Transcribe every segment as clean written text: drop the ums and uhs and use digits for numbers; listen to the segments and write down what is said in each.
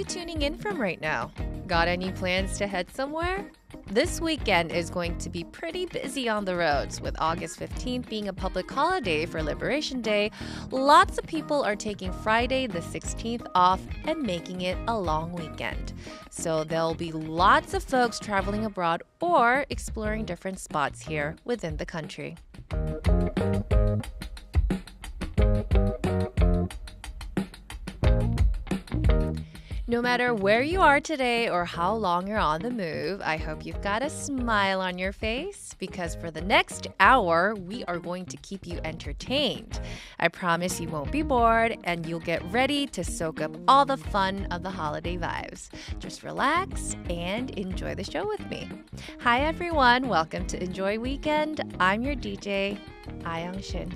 you tuning in from right now? Got any plans to head somewhere? This weekend is going to be pretty busy on the roads, with August 15th being a public holiday for Liberation Day. Lots of people are taking Friday the 16th off and making it a long weekend. So there'll be lots of folks traveling abroad or exploring different spots here within the country. No matter where you are today or how long you're on the move, I hope you've got a smile on your face because for the next hour, we are going to keep you entertained. I promise you won't be bored and you'll get ready to soak up all the fun of the holiday vibes. Just relax and enjoy the show with me. Hi everyone, welcome to Enjoy Weekend. I'm your DJ, A-Young Shin.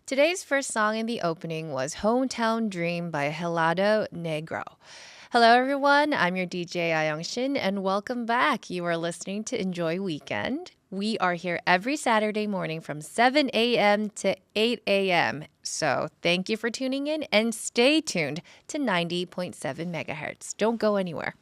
Today's first song in the opening was Hometown Dream by Helado, Negro. Hello everyone, I'm your DJ A-Young Shin and welcome back. You are listening to Enjoy Weekend. We are here every Saturday morning from 7 a.m. to 8 a.m. So thank you for tuning in and stay tuned to 90.7 megahertz. Don't go anywhere.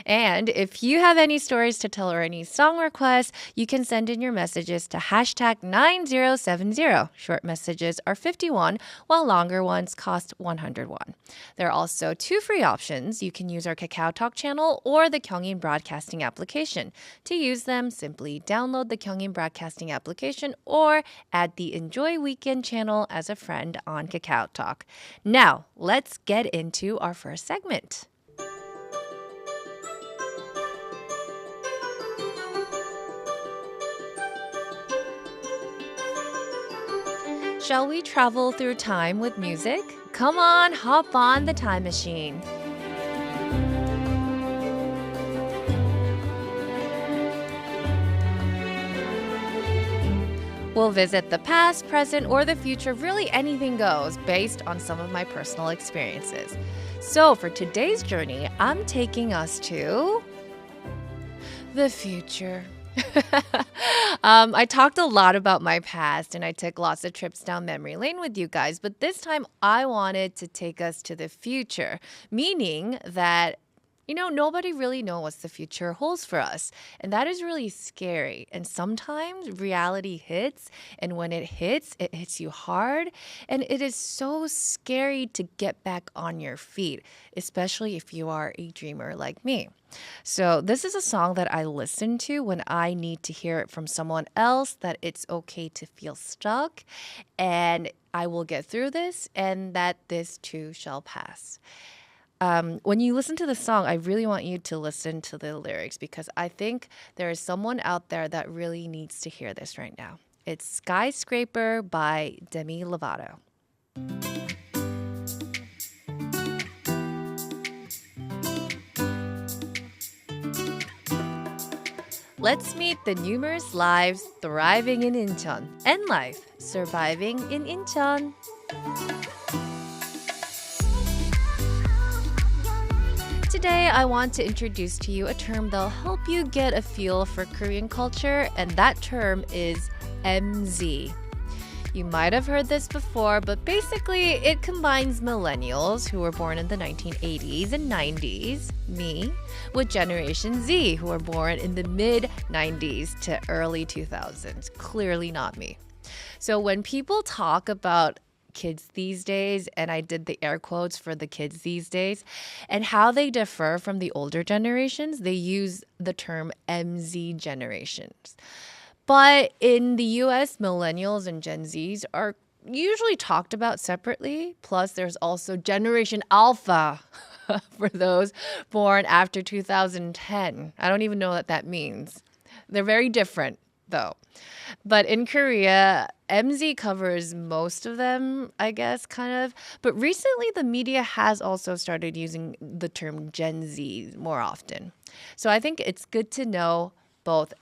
And if you have any stories to tell or any song requests, you can send in your messages to hashtag 9070. Short messages are 51, while longer ones cost 101. There are also two free options. You can use our Kakaotalk channel or the Gyeongin Broadcasting application. To use them, simply download the Gyeongin Broadcasting application or add the Enjoy Weekend channel as a friend on Kakaotalk. Now, let's get into our first segment. Shall we travel through time with music? Come on, hop on the time machine. We'll visit the past, present, or the future. Really anything goes based on some of my personal experiences. So for today's journey, I'm taking us to the future. I talked a lot about my past and I took lots of trips down memory lane with you guys, but this time I wanted to take us to the future, meaning that nobody really knows what the future holds for us. And that is really scary. And sometimes reality hits. And when it hits you hard. And it is so scary to get back on your feet, especially if you are a dreamer like me. So this is a song that I listen to when I need to hear it from someone else that it's okay to feel stuck. And I will get through this and that this too shall pass. When you listen to the song, I really want you to listen to the lyrics because I think there is someone out there that really needs to hear this right now. It's Skyscraper by Demi Lovato. Let's meet the numerous lives thriving in Incheon and life surviving in Incheon. Today, I want to introduce to you a term that'll help you get a feel for Korean culture, and that term is MZ. You might have heard this before, but basically it combines millennials who were born in the 1980s and 90s, me, with Generation Z who were born in the mid-90s to early 2000s. Clearly not me. So when people talk about kids these days, and I did the air quotes for the kids these days, and how they differ from the older generations, they use the term MZ generations. But in the US, millennials and Gen Zs are usually talked about separately. Plus, there's also Generation Alpha for those born after 2010. I don't even know what that means. They're very different, though. But in Korea, MZ covers most of them, I guess, kind of. But recently, the media has also started using the term Gen Z more often. So I think it's good to know both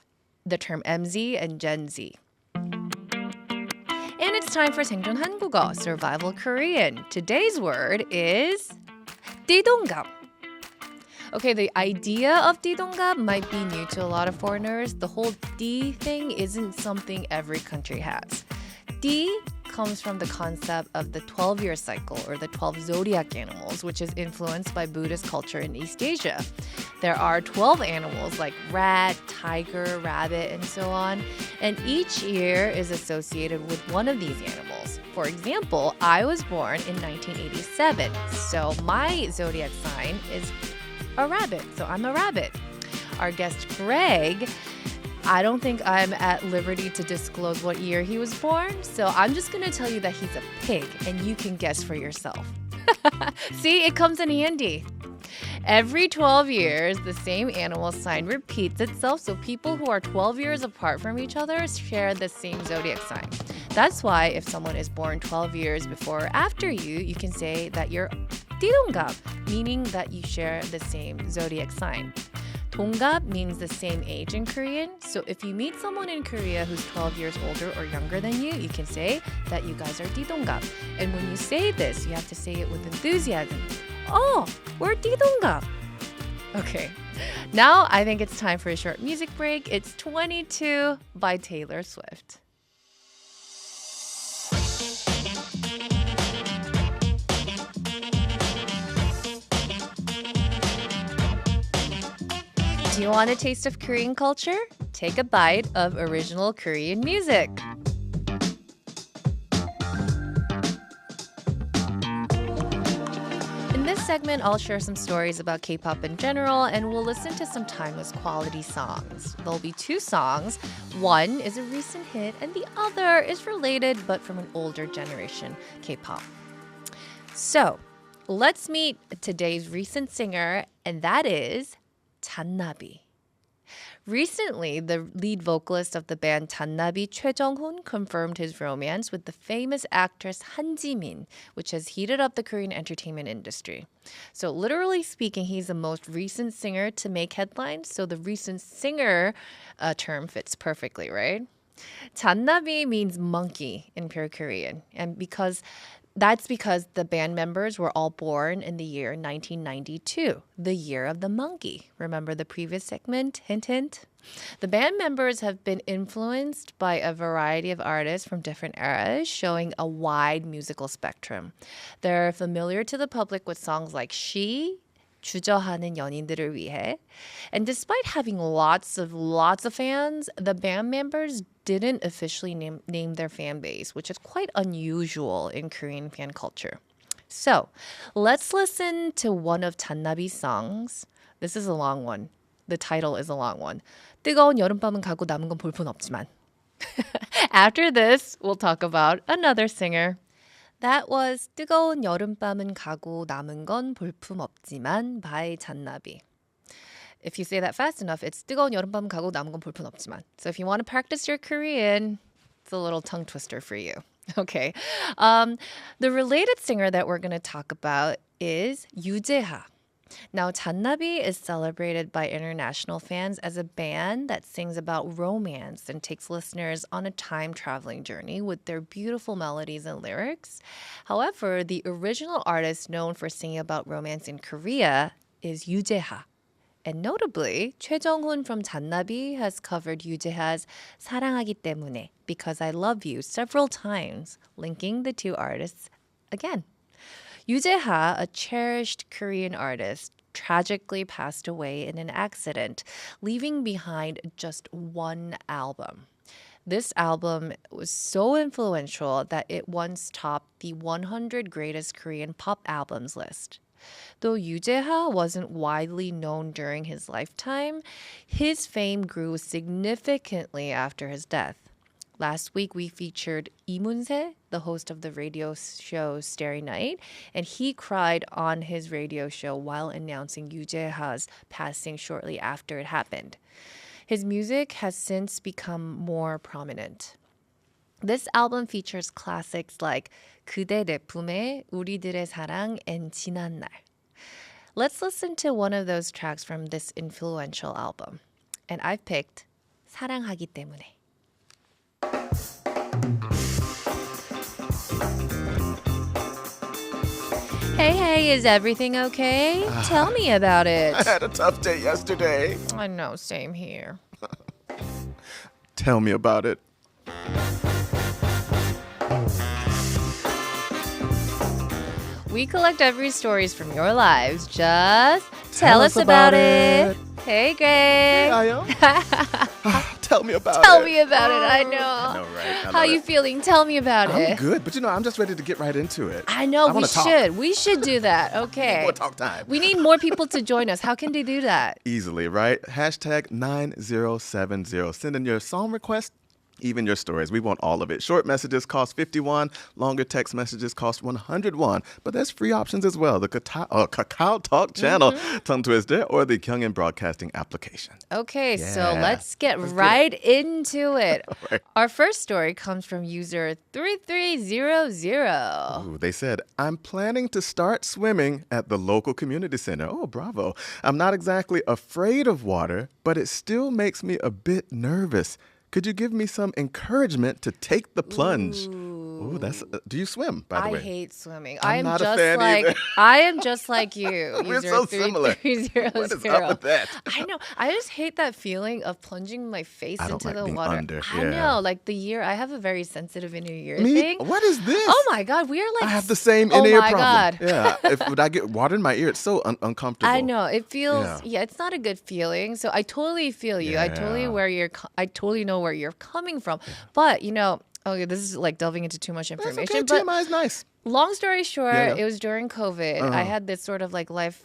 the term MZ and Gen Z. And it's time for 생존 한국어, Survival Korean. Today's word is 띠동갑. Okay, the idea of 띠동갑 might be new to a lot of foreigners. The whole 띠 thing isn't something every country has. 띠 comes from the concept of the 12-year cycle or the 12 zodiac animals, which is influenced by Buddhist culture in East Asia. There are 12 animals like rat, tiger, rabbit, and so on, and each year is associated with one of these animals. For example, I was born in 1987, so my zodiac sign is a rabbit, so I'm a rabbit. Our guest Greg, I don't think I'm at liberty to disclose what year he was born, so I'm just going to tell you that he's a pig, and you can guess for yourself. See, it comes in handy. Every 12 years, the same animal sign repeats itself, so people who are 12 years apart from each other share the same zodiac sign. That's why if someone is born 12 years before or after you, you can say that you're 띠동갑, meaning that you share the same zodiac sign. 동갑 means the same age in Korean. So if you meet someone in Korea who's 12 years older or younger than you can say that you guys are 띠동갑. And when you say this, you have to say it with enthusiasm. Oh, we're 띠동갑. Okay, now I think it's time for a short music break. It's 22 by Taylor Swift. Do you want a taste of Korean culture? Take a bite of original Korean music. In this segment, I'll share some stories about K-pop in general, and we'll listen to some timeless quality songs. There'll be two songs. One is a recent hit, and the other is related, but from an older generation K-pop. So, let's meet today's recent singer, and that is 잔나비. Recently, the lead vocalist of the band 잔나비, Choi Jung-hoon, confirmed his romance with the famous actress Han Ji-min, which has heated up the Korean entertainment industry. So literally speaking, he's the most recent singer to make headlines, so the recent singer term fits perfectly, right? 잔나비 means monkey in pure Korean, and that's because the band members were all born in the year 1992, the year of the monkey. Remember the previous segment? Hint, hint. The band members have been influenced by a variety of artists from different eras, showing a wide musical spectrum. They're familiar to the public with songs like She, 주저하는 연인들을 위해. And despite having lots of fans, the band members didn't officially name their fan base, which is quite unusual in Korean fan culture. So, let's listen to one of 잔나비's songs. This is a long one. The title is a long one. 뜨거운 여름밤은 가고 남은 건 볼품없지만. After this, we'll talk about another singer. That was 뜨거운 여름밤은 가고 남은 건 볼품없지만 by 잔나비. If you say that fast enough, it's 뜨거운 여름밤은 가고 남은 건 볼품없지만. So if you want to practice your Korean, it's a little tongue twister for you. Okay. The related singer that we're going to talk about is 유재하. Now, 잔나비 is celebrated by international fans as a band that sings about romance and takes listeners on a time-traveling journey with their beautiful melodies and lyrics. However, the original artist known for singing about romance in Korea is 유재하. And notably, Choi Jung-hoon from 잔나비 has covered 유재하's 사랑하기 때문에, Because I Love You, several times, linking the two artists again. 유재하, a cherished Korean artist, tragically passed away in an accident, leaving behind just one album. This album was so influential that it once topped the 100 greatest Korean pop albums list. Though 유재하 wasn't widely known during his lifetime, his fame grew significantly after his death. Last week, we featured 이문세, the host of the radio show Starry Night, and he cried on his radio show while announcing 유재하's passing shortly after it happened. His music has since become more prominent. This album features classics like 그대 내 품에, 우리들의 사랑, and 지난 날. Let's listen to one of those tracks from this influential album. And I've picked 사랑하기 때문에. Hey, is everything okay? Tell me about it. I had a tough day yesterday. I know, same here. Tell me about it. We collect every stories from your lives. Just tell us about it. Hey, Greg. Hey, A-Young. Tell me about it. Tell me about it. I know. I know, right? How you feeling? Tell me about it. I'm good, but I'm just ready to get right into it. I know, we wanna talk. should. We should do that. Okay. More talk time. We need more people to join us. How can they do that? Easily, right? Hashtag 9070. Send in your song request, even your stories. We want all of it. Short messages cost 51. Longer text messages cost 101. But there's free options as well. The Kakaotalk channel, tongue twister, or the Gyeongin Broadcasting application. Okay, so Yeah. let's get right into it. Right. Our first story comes from user 3300. Ooh, they said, I'm planning to start swimming at the local community center. Oh, bravo. I'm not exactly afraid of water, but it still makes me a bit nervous. Could you give me some encouragement to take the plunge? Ooh, that's. Do you swim, by the way? I hate swimming. I'm not a fan either. I am just like you. We're user so similar. 3300. What is up with that? I know. I just hate that feeling of plunging my face I don't into like the being water. under, I yeah. know. Like the year, I have a very sensitive inner ear Me? thing. What is this? Oh my God, we are like. I have the same Oh in-ear my problem. God. Yeah. When I get water in my ear, it's so uncomfortable. I know it feels. Yeah. Yeah, it's not a good feeling. So I totally feel you. I totally Yeah. I totally know where you're coming from. But okay, this is like delving into too much That's information. okay. But TMI is nice. long story short, Yeah. it was during COVID. I had this sort of like life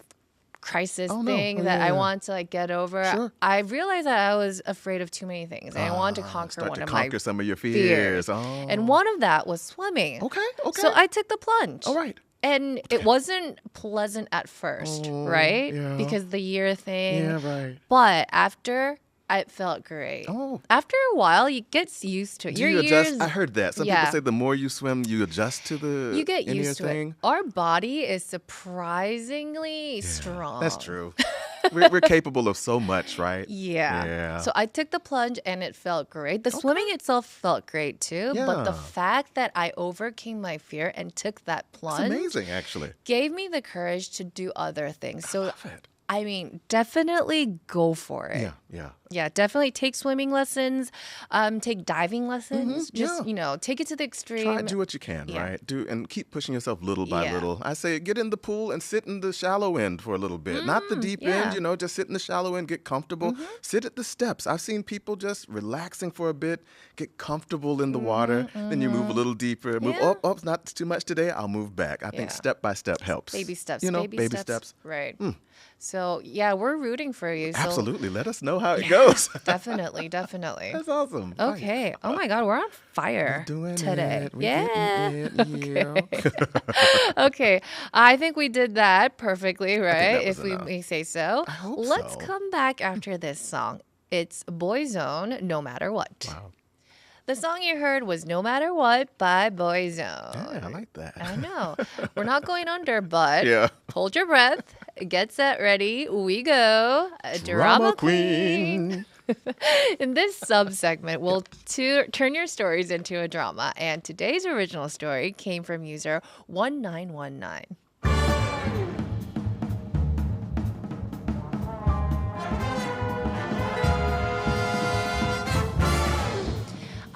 crisis Oh, no. thing Oh, that yeah, I yeah. wanted to like get over. Sure. I realized that I was afraid of too many things, and I wanted to conquer Start one to of conquer my some of your fears. fears. Oh. And one of that was swimming. Okay. So I took the plunge. All right. And it wasn't pleasant at first, right? yeah. Because the year thing. Yeah, right. But after, it felt great. Oh. After a while, you get used to it. Do Your you adjust? ears, I heard that. Some yeah. people say the more you swim, you adjust to the you get in-ear used to thing. it. Our body is surprisingly strong. That's true. we're capable of so much, right? Yeah. Yeah. So I took the plunge and it felt great. The swimming itself felt great too. But the Yeah. fact that I overcame my fear and took that It's plunge amazing, actually. gave me the courage to do other things. So, Love it. I mean, definitely go for it. Yeah. Yeah, definitely take swimming lessons, take diving lessons. Just, take it to the extreme. Try do what you can, Yeah. right? Do and keep pushing yourself little by Yeah. little. I say get in the pool and sit in the shallow end for a little bit. Not the deep yeah. end, just sit in the shallow end, get comfortable. Sit at the steps. I've seen people just relaxing for a bit, get comfortable in the water. Then you move a little deeper. Move Yeah. it's not too much today. I'll move back. I think Yeah. step by step helps. Baby steps. Baby steps. Right. So, yeah, we're rooting for you. So Absolutely. Let us know how it goes. Definitely. That's awesome. Okay. Oh my God, we're on fire Doing today. it. We're getting it. Yeah. Okay. I think we did that perfectly, right? that was If we enough. may say so. I hope Let's so. come back after this song. It's Boyzone, No Matter What. Wow. The song you heard was No Matter What by Boyzone. Yeah, I like that. I know. We're not going under, but Yeah. hold your breath. Get set, ready. We go. Drama queen. In this sub-segment, we'll turn your stories into a drama. And today's original story came from user 1919.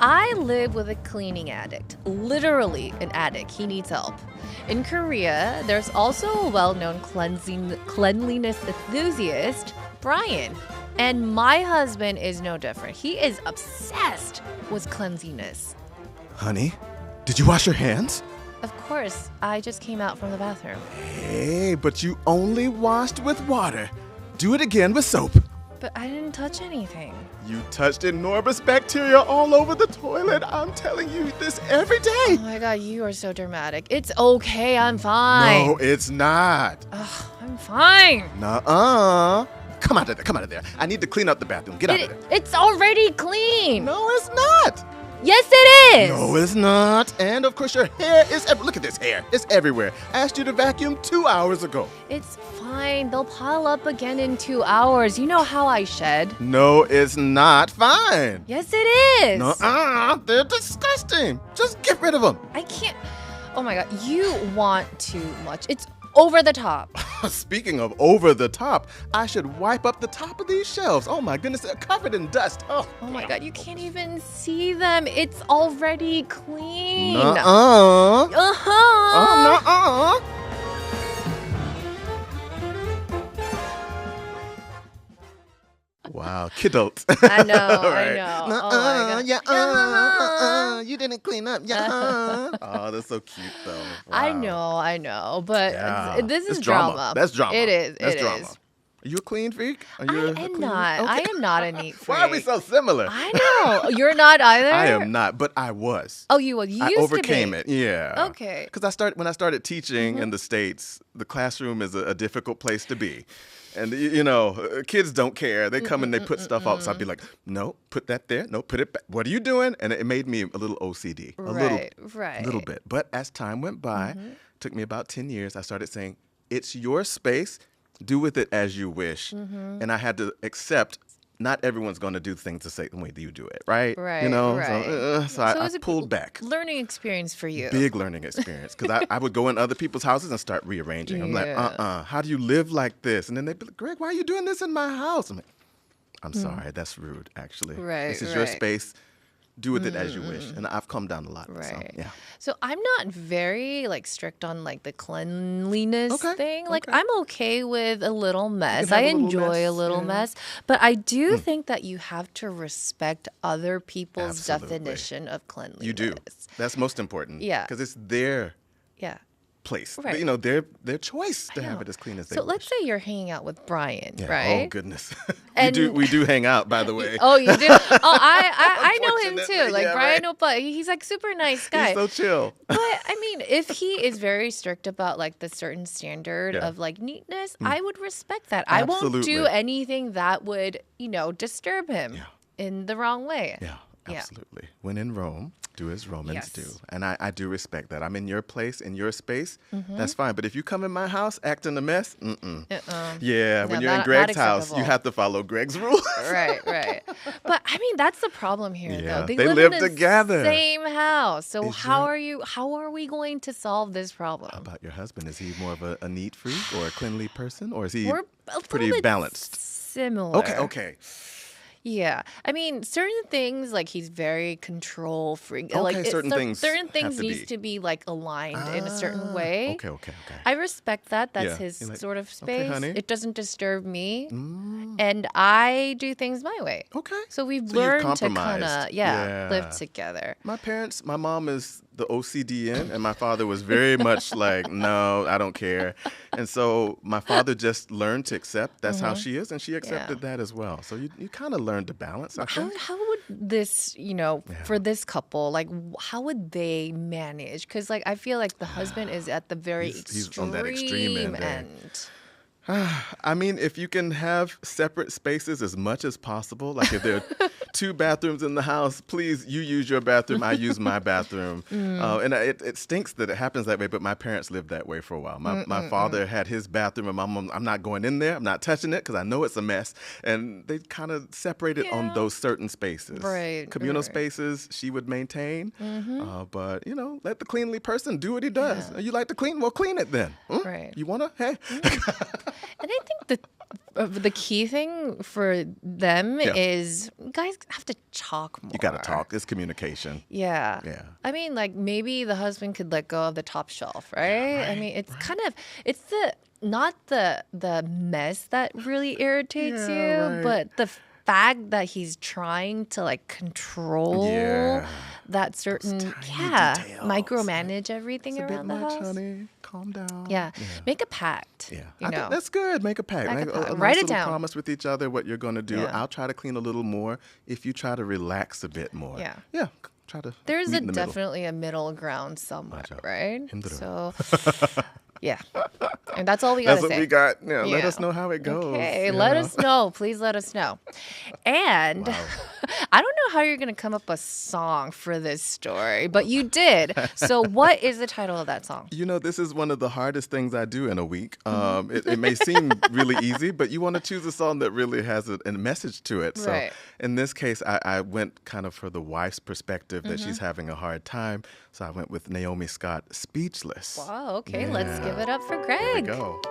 I live with a cleaning addict, literally an addict. He needs help. In Korea, there's also a well-known cleanliness enthusiast, Brian. And my husband is no different. He is obsessed with cleanliness. Honey, did you wash your hands? Of course, I just came out from the bathroom. Hey, but you only washed with water. Do it again with soap. But I didn't touch anything. You touched enormous bacteria all over the toilet. I'm telling you this every day. Oh my God, you are so dramatic. It's okay, I'm fine. No, it's not. Ugh, I'm fine. Nuh-uh. Come out of there. I need to clean up the bathroom. Get out of there. It's already clean. No, it's not. Yes, it is. No, it's not. And of course, your hair is. Look at this hair. It's everywhere. I asked you to vacuum 2 hours ago. It's fine. They'll pile up again in 2 hours. You know how I shed. No, it's not fine. Yes, it is. Nuh-uh. They're disgusting. Just get rid of them. I can't. Oh my God, you want too much. It's over the top. Speaking of over the top, I should wipe up the top of these shelves. Oh my goodness, they're covered in dust. Oh my God, you can't even see them. It's already clean. Nuh-uh. Uh-huh. Nuh-uh. Wow, kiddos. I know, Right. I know. Nuh-uh, Oh my God. you didn't clean up. Yeah. Oh, that's so cute, though. Wow. I know, but Yeah. this is It's drama. That's drama. It is. That's it drama. is. Are you a clean freak? Are I you a am clean not. freak? I Okay. am not a neat freak. Why are we so similar? I know. You're not either? I am not, but I was. Oh, you used I overcame to be. it. Yeah. Okay. Because when I started teaching in the States, the classroom is a difficult place to be. And, kids don't care. They come and they put stuff out. So I'd be like, no, put that there. No, put it back. What are you doing? And it made me a little OCD. A little bit. But as time went by, took me about 10 years, I started saying, it's your space. Do with it as you wish. And I had to accept not everyone's going to do things the same way that you do it, right? Right, You know, right. so I it was a pulled back. Learning experience for you. Big learning experience because I would go in other people's houses and start rearranging. I'm like, how do you live like this? And then they'd be like, Greg, why are you doing this in my house? I'm like, I'm sorry, that's rude, actually. Right, This is your space. Do with it as you wish. And I've calmed down a lot. Right. So, yeah. So I'm not very strict on the cleanliness thing. Okay. I'm okay with a little mess. have I a little enjoy mess, a little yeah. mess. But I do think that you have to respect other people's Absolutely. definition of cleanliness. You do. That's most important. Yeah. Because it's their Yeah. place. Right. You know, their choice to have know. it as clean as they So wish. let's say you're hanging out with Brian, Yeah. right? Oh goodness. And- we do hang out, by the way. Oh, you do? Oh, I know him too. Unfortunately, yeah, Brian right. Opa, he's super nice guy. He's so chill. But I mean, if he is very strict about the certain standard Yeah. of neatness, I would respect that. I won't do Absolutely. anything that would, disturb him in the wrong way. Yeah, absolutely. When in Rome, do as Romans Yes. do. And I do respect that. I'm in your place, in your space. That's fine. But if you come in my house acting a mess, yeah, when No, you're in not Greg's house, acceptable. you have to follow Greg's rules. Right. But I mean, that's the problem here, Yeah, though. they live live in the together. same house. So Is how that- are we going to solve this problem? How about your husband? Is he more of a neat freak or a cleanly person? Or is he We're a little pretty bit balanced? Similar. Okay. Yeah, I mean, certain things he's very control freak. Okay, certain things have to needs be. to be aligned in a certain way. Okay. I respect that. That's Yeah. his You're like, sort of "Okay, space. honey." It doesn't disturb me, and I do things my way. Okay. So we've So you've learned to kind compromised. of Yeah. live together. My mom is the OCDN, and my father was very much like, no, I don't care. And so my father just learned to accept that's how she is, and she accepted that as well. So you kind of learned to balance, I think. How would this, for this couple, how would they manage? Because I feel like the husband is at the very He's on that extreme end there. end. I mean, if you can have separate spaces as much as possible, like if there are 2 bathrooms in the house, please, you use your bathroom, I use my bathroom. And it stinks that it happens that way, but my parents lived that way for a while. My father had his bathroom, and my mom, I'm not going in there, I'm not touching it because I know it's a mess. And they kind of separated on those certain spaces. Right, Communal right. spaces she would maintain, but, let the cleanly person do what he does. You like to clean? Well, clean it then. Right. You want to? Hey. And I think the key thing for them is guys have to talk more. You got to talk. It's communication. Yeah. Yeah. I mean, maybe the husband could let go of the top shelf, right? I mean, it's it's not the mess that really irritates you, right. but the fact that he's trying to control that certain tiny details. micromanage everything It's a around bit the much, house. honey. Calm down. Yeah. Make a pact. Yeah, You I know. think that's good. Make a pact. Make a Like pact. a Write nice it little down. promise with each other what you're going to do. Yeah. I'll try to clean a little more if you try to relax a bit more. Yeah. Yeah. Try to. There's meet in the middle. definitely a middle ground somewhere, 맞아. right? 힘들어요. So, yeah. And that's all we got That's to what say. we got. Yeah, let Yeah. us know how it goes. Okay, you let know? us know. Please let us know. And I don't know how you're going to come up with a song for this story, but you did. So what is the title of that song? You know, this is one of the hardest things I do in a week. It may seem really easy, but you want to choose a song that really has a message to it. So Right. in this case, I went kind of for the wife's perspective that she's having a hard time. So I went with Naomi Scott, Speechless. Wow, okay, let's give Give it up for There we Greg. go.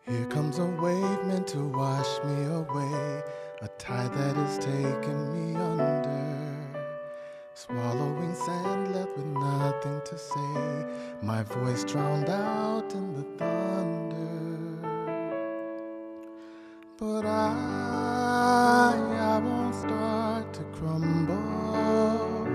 Here comes a wave meant to wash me away, a tide that is taking me under. Swallowing sand left with nothing to say, my voice drowned out in the thunder. But I won't start to crumble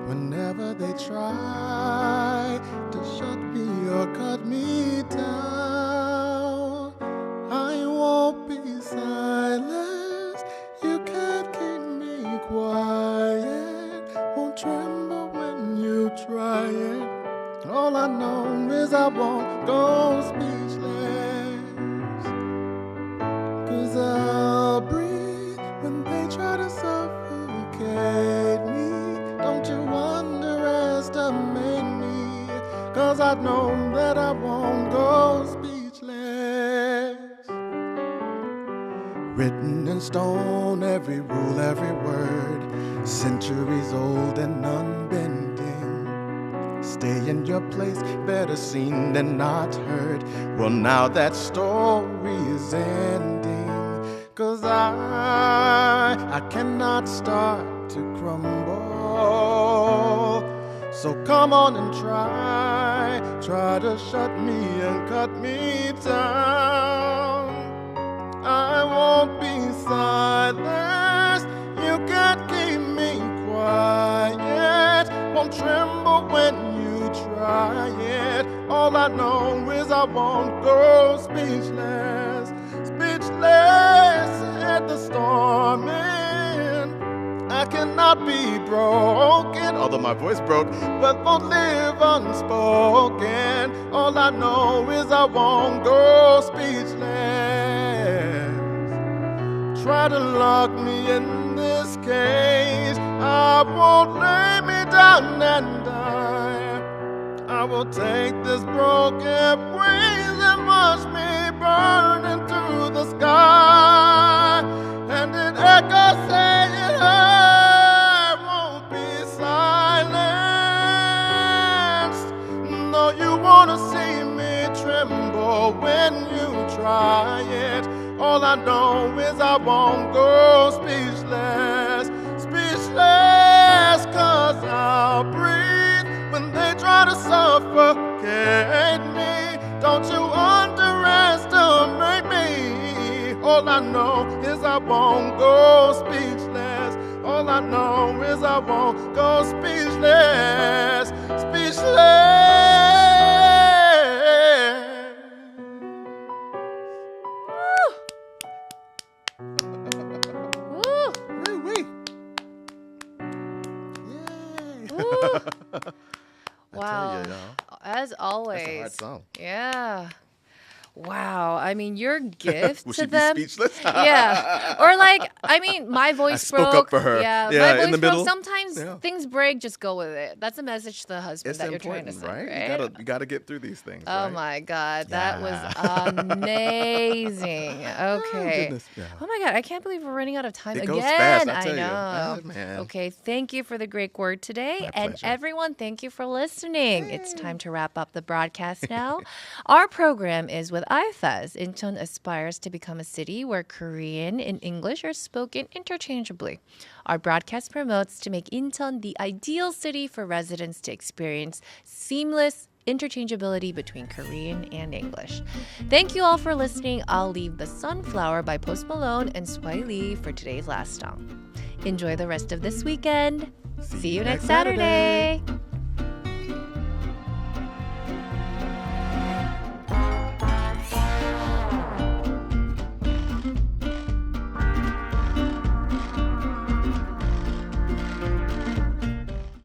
whenever they try to shut me or cut me down. I won't be silenced, you can't keep me quiet, won't tremble when you try it. All I know is I won't go speechless, 'cause I'll breathe when they try to suffocate me. Don't you underestimate me, 'cause I know that I won't go speechless. Written in stone, every rule, every word, centuries old and unbending. Stay in your place, better seen than not heard. Well, now that story is ending, 'cause I cannot start to crumble. So come on and try to shut me and cut me down. I won't be silenced, you can't keep me quiet, won't tremble when you try it. All I know is I won't go speechless, speechless at the storm end. I cannot be broken, although my voice broke, but won't live unspoken. All I know is I won't go speechless. Try to lock me in this cage, I won't lay me down and die. I will take this broken breeze and watch me burn into the sky. And it echoes saying I won't be silenced. No, you wanna see me tremble when you try it. All I know is I won't go speechless, speechless, 'cause I'll breathe when they try to suffocate me. Don't you underestimate me. All I know is I won't go speechless. All I know is I won't go speechless, speechless. Wow. As always. That's a hard song. Yeah. Wow. I mean, your gift Will to she be them. speechless? Yeah. Or like, I mean, my voice spoke broke. up for her. Yeah. Yeah, My voice in the broke. middle. Sometimes Yeah. things break, just go with it. That's a message to the husband It's that you're trying to important, send, right? right? You gotta get through these things. Oh right? my God. That was Yeah. amazing. Okay. Goodness, yeah. Oh my God. I can't believe we're running out of time It again. goes fast, I I tell you. know. Ah, man. Okay. Thank you for the great word today. My And pleasure. everyone, thank you for listening. It's time to wrap up the broadcast now. Our program is with IFAS. Incheon aspires to become a city where Korean and English are spoken interchangeably. Our broadcast promotes to make Incheon the ideal city for residents to experience seamless interchangeability between Korean and English. Thank you all for listening. I'll leave The Sunflower by Post Malone and Swae for today's last song. Enjoy the rest of this weekend. See you next Saturday.